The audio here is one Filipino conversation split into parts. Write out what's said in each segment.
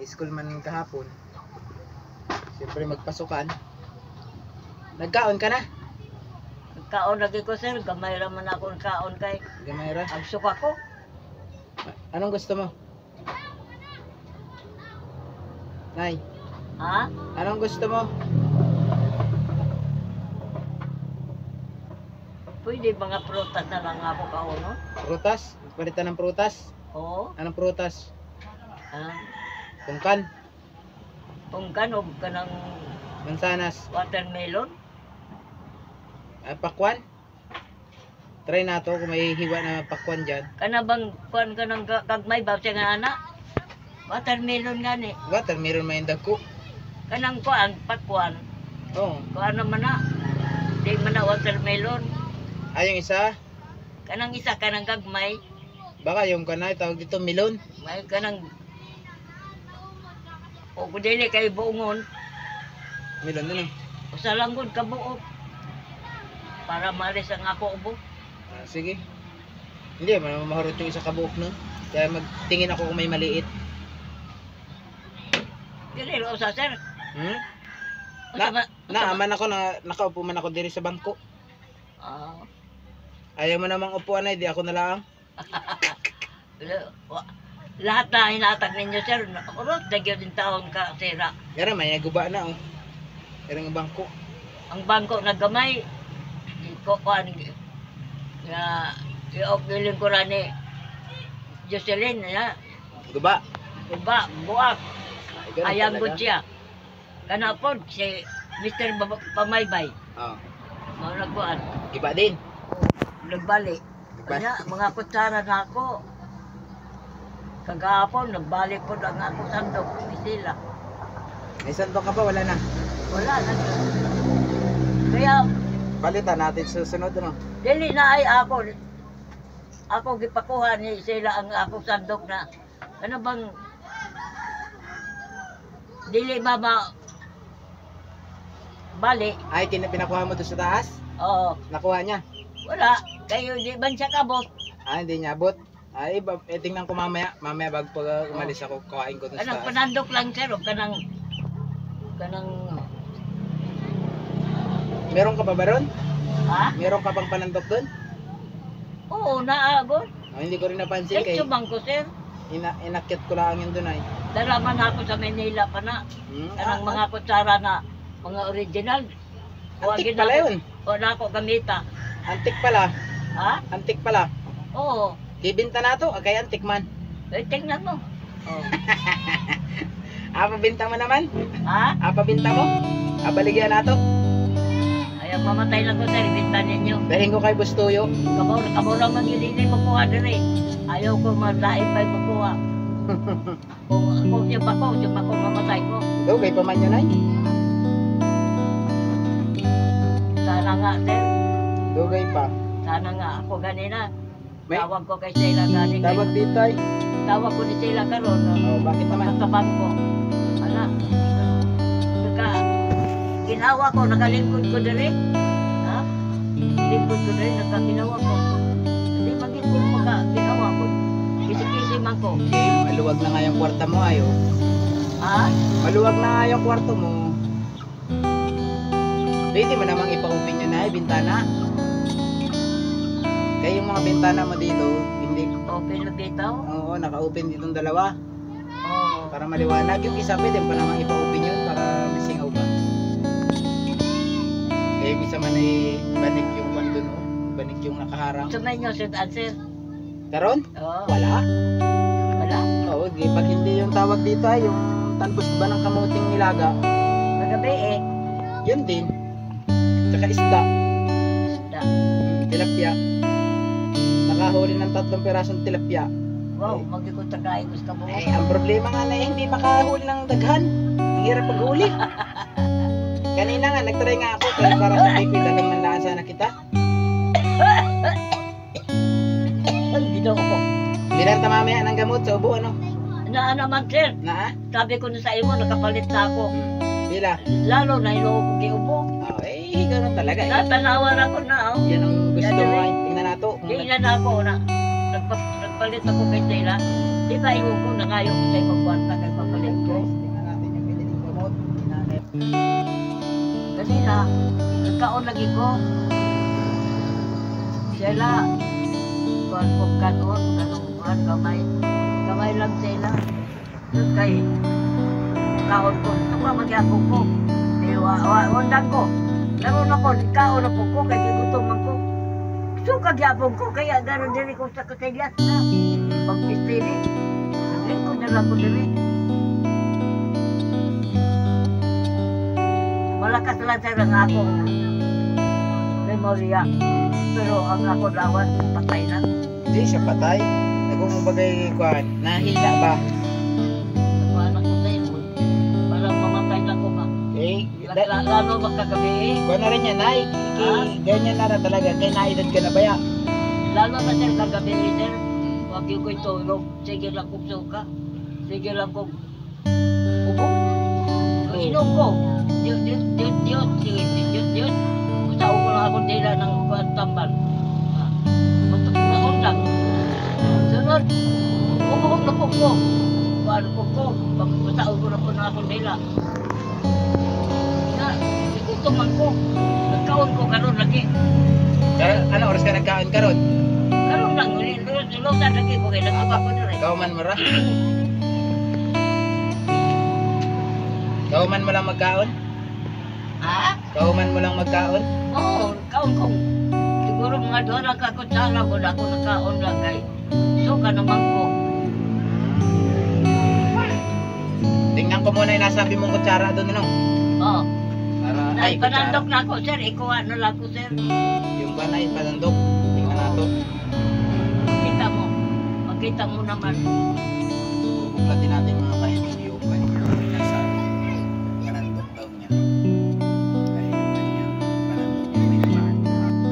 may school man kahapon. Siyempre magpasukan. Nagkaon ka na? Nagkaon lagi ko sir, gamay raman ako nagkaon kay. Gamay ra. Ang suka ko. Anong gusto mo? Nay, Ha? anong gusto mo? Pwede mga prutas na lang ako kauno. Prutas? Palitan ng prutas? Oo. Anong prutas? Ah, Tungkan? kung kanog ka ng Mansanas? watermelon. Pakwan? Try na to kung may hiwa na pakwan dyan. Kana bang kuan ka ng kagmay ba siya nga anak? Watermelon gani. Watermelon may dagko. Kanang kuan pakwan. Oo. Kuan naman na. Di man na watermelon. Ay, yung isa, Kanang isa kanang gagmay. baka yung kanay, tawag dito, melon. May kanang o kung dili kay buongon. Melon na lang. Usa lang gud ka buok. Para malis ang ako ubo. Sige. Hindi, mahurot yung isa kabuok nun. Kaya magtingin ako kung may maliit. Dili ro usa sir. Hmm? Usa ba? Naaman ako na nakaupo man ako diri sa bangko. Ah. Ayaw mo namang upuan ay di ako na lang. Lahat na hinatag ninyo sir. Urot dagyo din taon ka sira. Gara may naguba na oh. Gara nga bangko. Ang bangko na gamay. Ko kuan nga iopilin ko ra ni Jocelyn ya. Guba. Uba buak. Ganun Ayang talaga. gud siya. Kana pod si Mr. Pamaybay. Oh. Mao nagkuan. Iba din. Nagbalik. Iba. Kanya mga kutsara na ako. Kagahapon nagbalik po ang ako sandok ni sila. May sandok ka pa, wala na. Wala na. Kaya Palitan natin sa susunod ano. dili na ay ako. Ako gipakuha ni sila ang ako sandok na. Ano bang dili ba balik? Ay, pinakuha mo doon sa taas? Oo. Nakuha niya? Wala. Kayo di man siya kabot. Ah, hindi niya abot. Ay, tingnan ko mamaya. Mamaya bago pag umalis ako, kuhain ko doon sa Kanang taas. panandok lang sir. O kanang Meron ka pa ba ron? ha? Meron ka pang panandok doon? Oo, naagod. Oh, hindi ko rin napansin kay Sumang ko sir. inakyat ko lang yun doon ay. Dalaman ako sa Manila pa na. Kanang mga kutsara na mga original. Antik pala yun. Wala ako gamita. Antik pala. Ha? Antik pala. Oo. Ibinta na to, kay antik man. Eh, tingnan mo. Oh. Pabinta mo naman? Ha? Pabinta mo? Baligyan na to. Ayaw mamatay lang ko sir. Ibinta ninyo. Dahin ko kay Bustuyo. Kamo lang mag-ilini makuha diri. Ayaw ko malain pa makuha. Kung siya pa ko mamatay ko. Ito, kay paman yun ay. Sana nga sir. Dugay pa. Sana nga ako ganina. May- Tawag ko kay Sheila gani. Tawag dito ay. Tawag ko ni Sheila karon. Oh, bakit naman? Nakabang ko. Ala. Ginawa ko, nakalingkod ko diri. Ha? Lingkod ko diri, nakaginawa ko. Hindi maging ko ginawa ko. Kisi-kisi man ko. Maluwag na nga yung kwarta mo ayo. Ha? Maluwag na nga yung kwarto mo. Pwede mo namang ipa-open yun na bintana. Kaya yung mga bintana mo dito, hindi. Open na bitaw? Oo, naka-open ditong dalawa. Oo. Para maliwanag. Yung isa pwede mo namang ipa-open yun para masingaw ka. Kaya yung isa man ay banig yung kwando no. Banig yung nakaharang. Sumay nyo, Sir Ansel. Karon? Oo. Wala. Wala. Oo, di pag hindi yung tawag dito ay yung talbos ba ng kamuting nilaga. Magabi eh. Yun din. Tsaka isda. Isda. Tilapia. Nakahuli ng 3 pirasong tilapia. Wow, mag-ikot tagay gusto mo. Ay, ang problema nga na hindi makahuli ng daghan. Ang hirap paghuli. Kanina nga, nagtry nga ako kaya para sa pipi, dalang manlaan sana kita. Ay, ginaw ko. Binanta mamaya ng gamot sa ubo, ano? Na naman, Sir. Na? Sabi ko na sa imo, nakapalit na ako. Bila? Lalo na iloko ko giubo. Oh, gano'n talaga eh. Natanawan ako na, oh. Yan ang gusto Yan, mo yan. ay. Tingnan nato. Tingnan ako na. Nagpalit ako kay Sheila. Di ba iwan ko na ngayon ko sa'yo magkwarta kay papalit ko. Kasi na, nagkaon lagi ko. Sila, kuhan ko kanon, kuhan kamay. Kamay lang sila. Tapos kay, kaon ko. Ito ka magyapong ko. Wandang ko. Laro na ko, kaon na po ko, kaya gigutuman ko. So kagyapong ko, kaya gano'n din ko sa katilyas na. Pag-pistili. Lingkod na lang ko din. Malakas lang sila ng akong memorya. Pero ang ako lawan, patay na. Hindi siya patay. Nagumubagay kuhan. Nahila ba? Ako anak ko sa'yo. Parang mamatay na ko ba? Eh, Lalo magkagabi. kuhan na rin yan, Nay. Ganyan na rin talaga. Kaya naedad ka na ba ya? Lalo na sir kagabi sir. Huwag yung ko'y tulog. Sige lang kong suka. Sige lang kong ubo. Inom ko. Diyot. Usao ko lang akong dila ng tambal. Mataon lang. Sunod. Umuhog na po ko. Paano po ko. Usao ko na po na akong dila. Na, ikutuman ko. Nagkaon ko karon lagi. Ano oras ka nagkaon karon? Karon lang. Lutan lagi ko kaya nagkaba ko na rin. Kauman mo ra? Kauman mo lang magkaon? Ha? Kauman mo lang magkaon? Oo, kaon ko. Siguro mga doon ang kakutsala ko na ako nakaon lang kay. So ka naman ko. Tingnan ko muna yung nasabi mong kutsara doon, ano? Oo. Para, ay, Panandok na ako, sir. Ikuha na lang ko, sir. Yung ba na yung panandok? Tingnan nato. Kita mo. Makita mo naman. Buklatin natin mga kaibigan yung ba niya. Nasa panandok daw niya. Ay, yung ba niya. Panandok niya.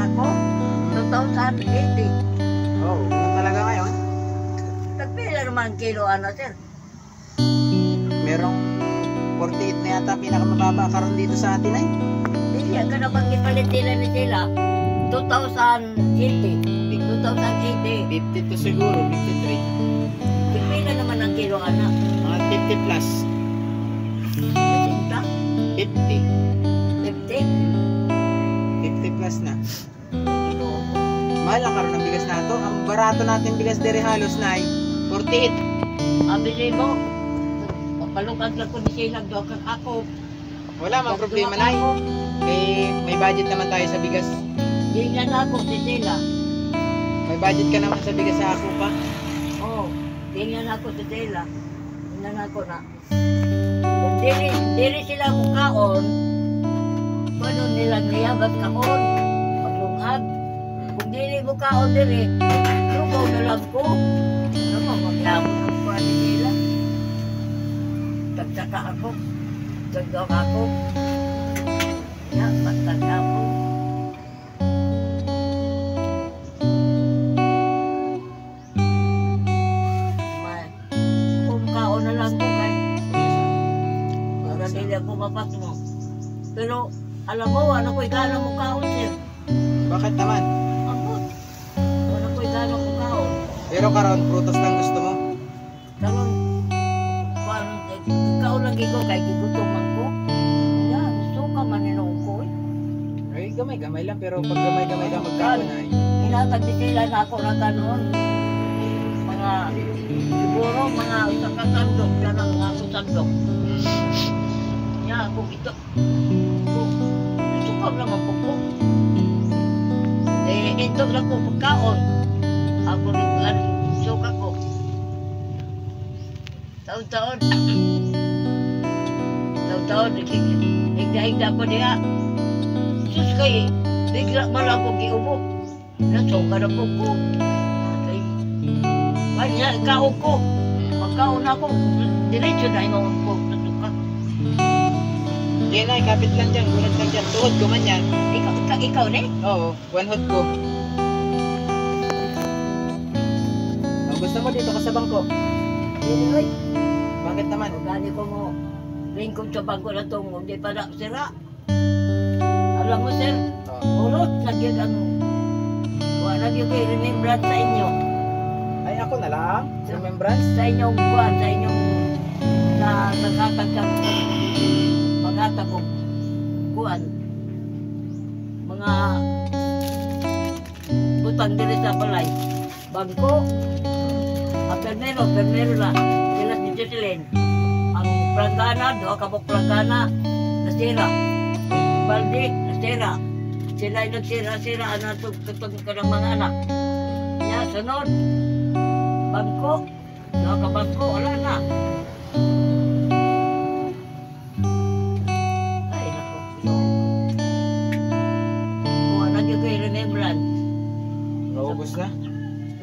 Ako? 2080. Oo, ano talaga ngayon? Tagpila naman kilo, ano, sir? Merong 48 na yata pinakamababa karon dito sa atin ay. Hindi ka na bang ipalit nila ni sila? 2080. 2080. 52 siguro, 53. Tagpila naman ang kilo, anak. Mga 50 plus. 50? 50. 50? 50 plus na. Kilo. Mahal lang karon ang bigas nato. Ang barato natin bigas dere halos na ay 48. Abili mo. Palukad lang ko ni sila daw kag ako. Wala mang problema na eh. May budget naman tayo sa bigas. Di na ako si sila. May budget ka naman sa bigas sa ako pa. Oo. Di na ako si sila. Di na ako na. Kung dili sila mukaon, paano nila niyabat kaon? Paglungag. Kung dili mukaon dili, lugaw na lang ko. Ano mo, magyabon ang kuha ni sila. Tagsaka ako. Tagdok ako. Ya, patag ako. Kumkaon na lang ko kay. Para dili ako mapasmo. Pero, alam mo, ano ko'y gano'n mo kaon, sir? Bakit naman? Ambot. Ano ko'y gano'n mo kaon? Pero karon prutas lang gusto mo. Karon, paano, ikaw lagi ko kay gigutuman ko. Yan, suka maninong ko eh. Ay, gamay lang. Pero pag gamay ka magkaon ay. Inatag ni sila na ako na gano'n. Mga, siguro mga isang kasandok, yan ang ako sandok. Yan, kung ito, suka naman po ko. Ito lang ko pagkaon. Ako rin, suka ko. Taon-taon. Taon-taon, higda-higda ko niya. Sus kay, bigla mo lang kong giubo. Nasuka na po ko. Kanya, ikaw ko. Pagkaon ako, diretso na yung po. Nasuka. Yan ay, kapit lang dyan. Gunod lang dyan. Tuhod ko man yan. Ikaw ne? Oo, one hot ko. Oh, gusto mo dito ka sa bangko? Uy, Bakit naman? gani ko mo. Lingkod sa bangko na itong hindi pa na sira. Alam mo sir, Oh. ulot, nagyan ang wala niyo kayo remembrance sa inyo. Ay, ako na lang. Remembrance? Sa inyong kuwan, sa inyong na nagkakagkang lang diri sa balay. Bangko. Ang permero na. Sila si Jocelyn. Ang planggana, doha ka planggana, nasira. Balde, nasira. Sila ay nagsira-sira na tutog ka ng mga anak. Nya, sunod. Bangko. Doha ka bangko, wala na. Ay, naku. Kuha na dyan kayo remembrance. Naubos na.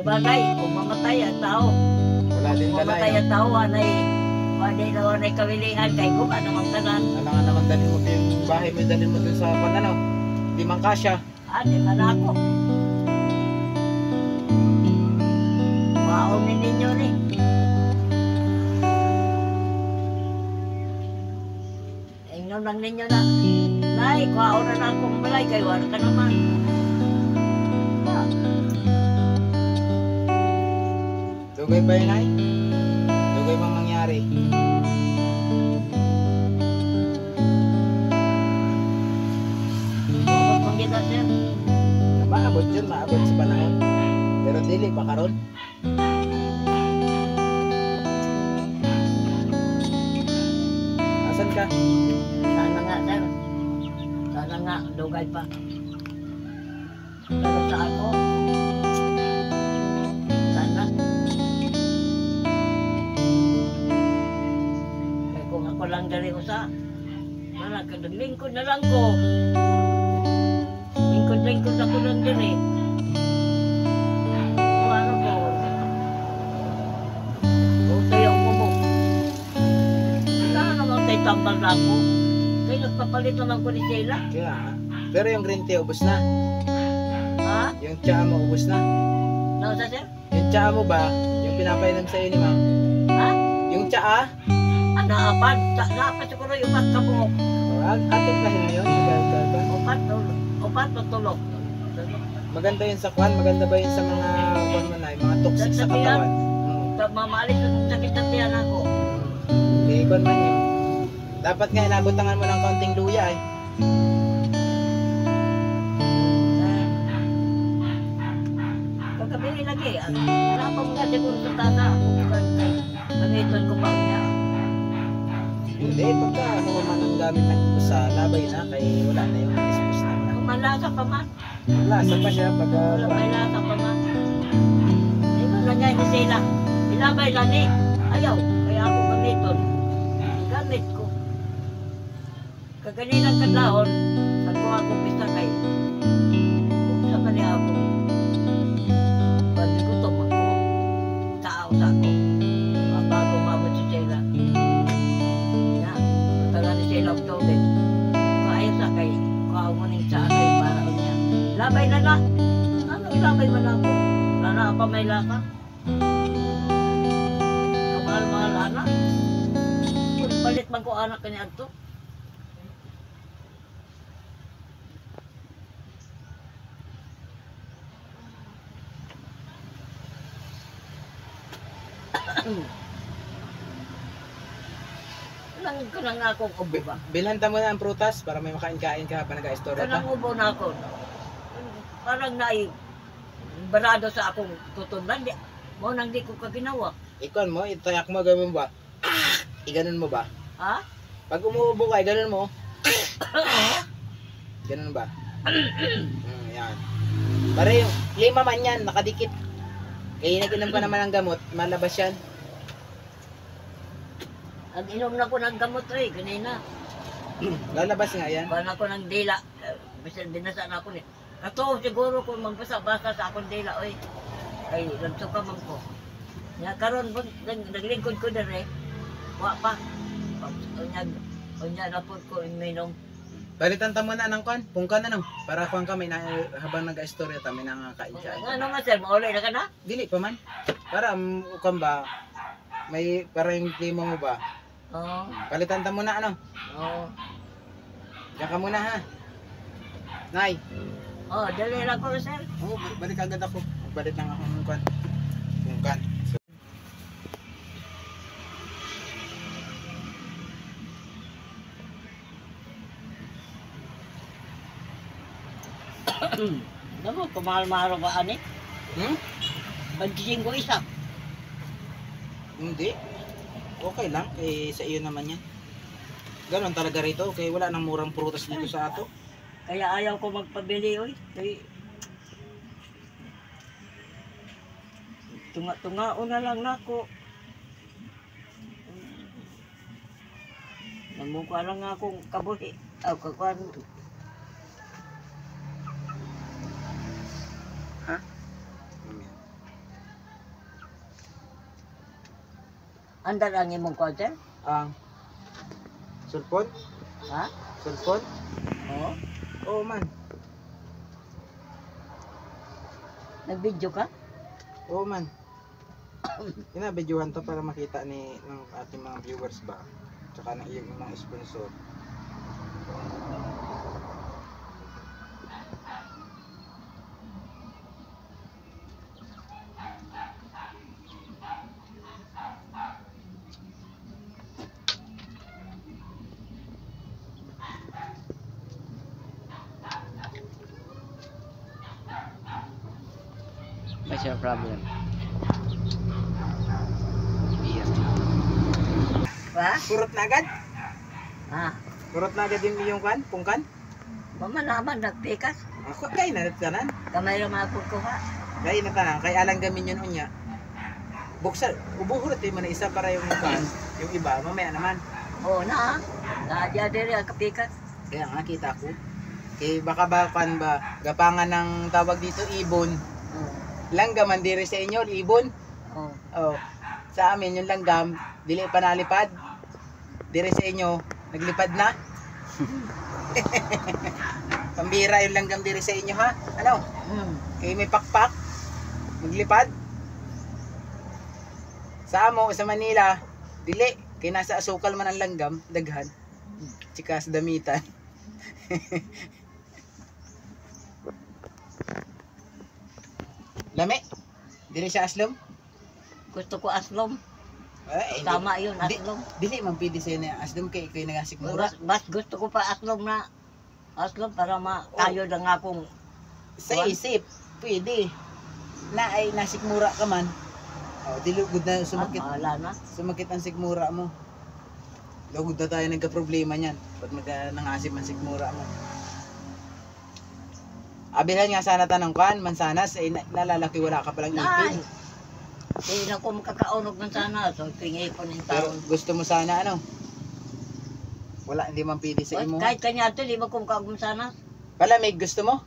Sabagay, kung mamatay ang tao. Wala din Kung mamatay dala. ang tao, anay kawilihan kay kung ano mang tanan. Alangan naman dalhin mo yung bahay mo, dalhin mo dun sa pananaw. Di man kasya. Di man ako. Maon ninyo ni. Ingnon lang ninyo na. Nay, kuhaon na akong balay kay wala ka naman. Dugay ba yun ay? Dugay bang mangyari? Bakit kung kita sir? Maabot yun, maabot sa panahon. Pero dili pa karon. Asan ka? Sana nga sir. Sana nga, dugay pa. Pero sa ako, sana. Kaya kung ako lang dari usa, wala ka, naglingkod na lang ko. Lingkod ako lang din eh. Kung ano ko, kung tayo ko mo. Wala naman tayo tambal na ako. Kaya nagpapalit naman ko ni Sheila. Kaya nga. Pero yung green tea ubos na. Ha? Yung tsaa mo ubos na. Nausa sir? Yung tsaa mo ba? Yung pinapainom sa ni ma'am. Ha? Yung tsaa? Naapan siguro yung pagkabuok. Atin lahin mo yun. Upat o tulog. Maganda yun sa kwan. Maganda ba yun sa mga kwan man ay, mga toxic sa katawan? Mamalis yung sakit na tiyan ako. Hindi kwan man yun. Dapat nga inabutangan mo ng kaunting luya eh. Pagkabili lagi, wala pa mga siguro sa tata. Pag-iton ko pa niya. Hindi, pagka ano man ang gamit ng sa labay na, kay wala na yung dispose na. Kung malasa pa man, Lasa pa siya pag wala may lasa pa man. Ikaw na niya, hindi sila. Ilabay lang eh. Ayaw, kaya ako gamiton. Gamit ko. Kaganinang kadlaon, ako pista kay. Sa kanya ako. Pwede ko ito ako. Tao sa ako. Bago mamot si Sheila. Yan. Matagal ni Sheila ang tubig. Kaayos sa kay. Kaumuning sa akin para niya. Labay na na. Ano ilabay mo na ako? Lana pa may laka. Kamahal-mahal anak. Kung palit man ko anak kanya ito. Nang kanang akong ubo ba? Bilhanta mo na ang prutas para may makain-kain ka habang nag-istorya Kanang ka. ubo na ako. Parang barado sa akong tutunan. Mo nang di ko kaginawa. Ikon mo, itayak mo, gawin mo ba? Iganon mo ba? Ha? Pag umuubo ka, iganon mo. Ganun ba? Yan. Para yung lima man yan, nakadikit. Kaya nag-inom ka naman ng gamot, malabas yan. Nag-inom na ko ng gamot ganina. Lalabas nga yan. Bana ko ng dila. Bisan binasa na ako ni. Kato siguro kung magbasa-basa sa akong dila ay nagsuka man ko. Nya karon naglingkod ko dire. Wa pa. Unya na po ko iminom. Balitan ta muna ng kwan, pungkan na no. Para kwan kami na habang nag-istorya ta may nangakain-kain. Ano nga sir, maulay na ka na? Dili pa man. Para ukam ba may para yung klima mo ba? Oo. Palitan ta muna ano. Oo. Diyan ka muna ha. Nay. Oh, dali lang ko sir. Oh, balik agad ako. Balik lang ako ng kwan. Pungkan. Naman, kumahal-mahal ba ani? Hmm? Pagkising ko isa. Hindi. Okay lang. Eh, sa iyo naman yan. Ganon talaga rito. Okay, wala nang murang prutas dito sa ato. Kaya ayaw ko magpabili, oy. Kaya, tunga-tungao na lang nako. Namukha lang akong kabuhi. Aw, kakuan. Ha? Andar ang imong kwarter? Ang sulpon? Ha? Sulpon? Oo. Oo man. Nag-video ka? Oo man. Inabidyohan to para makita ng ating mga viewers ba? Tsaka ng iyong mga sponsor. What's your problem? Iya. Ha? Kurot na agad? Ha? Kurot na agad yung iyong kan? Pungkan? Mama naman nagpikas. Ako kay na tanan. Kamay naman ako kuha. Kay na tanan. Kay alang gamin yun unya. Buksan, ubuhurot mo na isa para yung kan, yung iba mamaya naman. Oo na. Nadya diri ang kapikas. Kaya nga kita ko. Kay baka ba kan ba gapangan ng tawag dito ibon. Oo. Langgam man diri sa inyo, ibon. Oo. Oh. Sa amin yung langgam, dili pa nalipad. Diri sa inyo, naglipad na. Pambira yung langgam diri sa inyo ha. Ano? Kay may pakpak. Maglipad. Sa amo sa Manila, dili kay nasa asukal man ang langgam, daghan. Tsaka sa damitan. Lami. Dili siya aslom. Gusto ko aslom. Ay, Tama yun, di- aslom. Dili man pwede sa na aslom kay nagasikmura. Mas gusto ko pa aslom na aslom para tayo lang akong Sa Kuwan? isip, pwede. Na ay nasikmura ka man. Oh, dili gud na sumakit. bahala na. Sumakit ang sikmura mo. Lugod na tayo nagka-problema niyan. Pag nangasip ang sikmura mo. Abilhan nga sana tanong kan, mansanas, ay nalalaki wala ka palang Ay! ipin. Hindi na ko makakaunog ng sana. So, tingin ko ng Pero taon. gusto mo sana ano? Wala, hindi man pwede sa imo. Kahit kanya ito, di mo ko makakaunog sana. Palamig, gusto mo?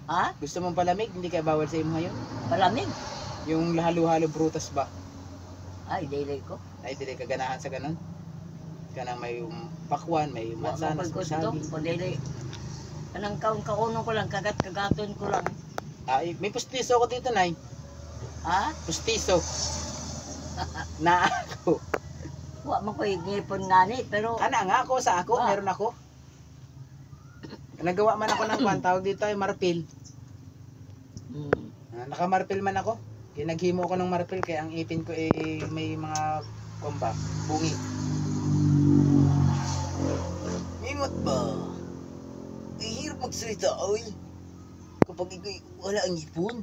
Ha? Gusto mong palamig? Hindi kaya bawal sa imo ngayon? Palamig? Yung halo-halo prutas ba? Ay, dili ko. Ay, dili ka ganahan sa ganun? Kanang may pakwan, may mansanas, Gusto. saging. Kung dili. Anong kauno ko lang, kagat-kagaton ko lang. Ay, may pustiso ako dito, Nay. Ha? Pustiso. Na ako. Wa man ko igipon ngani, pero Ana nga ako sa ako, Ah. meron ako. Nagawa man ako ng kwan, tawag dito ay marpil. Hmm. Nakamarpil man ako. Kaya naghimo ako ng marpil kaya ang ipin ko ay may mga komba, bungi. Mimot ba? Ay, hirap magsalita, oy. Kapag ikay wala ang ipon.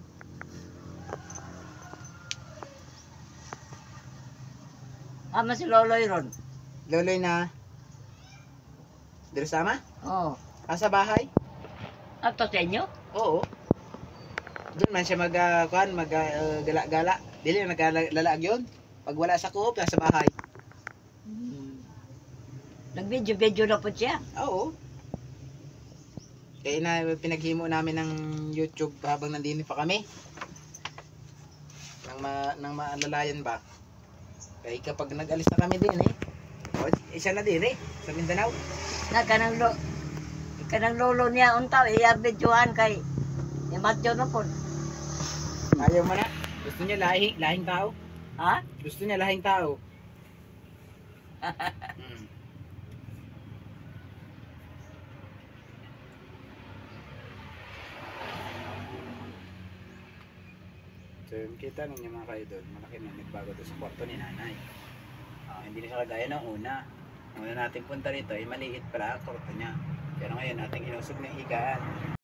Ama si Loloy ron. Loloy na. Dito sama? Oo. Sa bahay? Ato sa inyo? Oo. Doon man siya gala-gala. Dili na naglalag yun. Pag wala sa kuop, nasa bahay. Hmm. Nag-video na po siya. Oo. Kaya na pinaghimo namin ng YouTube habang nandini pa kami. Nang maalalayan ba? Kaya kapag nag-alis na kami din isa na din sa Mindanao. Kanang lolo niya untaw iya videohan kay imatyo na po. Ayaw mo na. Gusto niya lahing tao. Ha? Gusto niya lahing tao. Hmm. So yung kita ninyo mga kaidol, malaki na nagbago doon sa kwarto ni nanay. Hindi na siya kagaya ng una. Ang una natin punta rito ay maliit pala ang kwarto niya. Pero ngayon ating inusog ng higaan.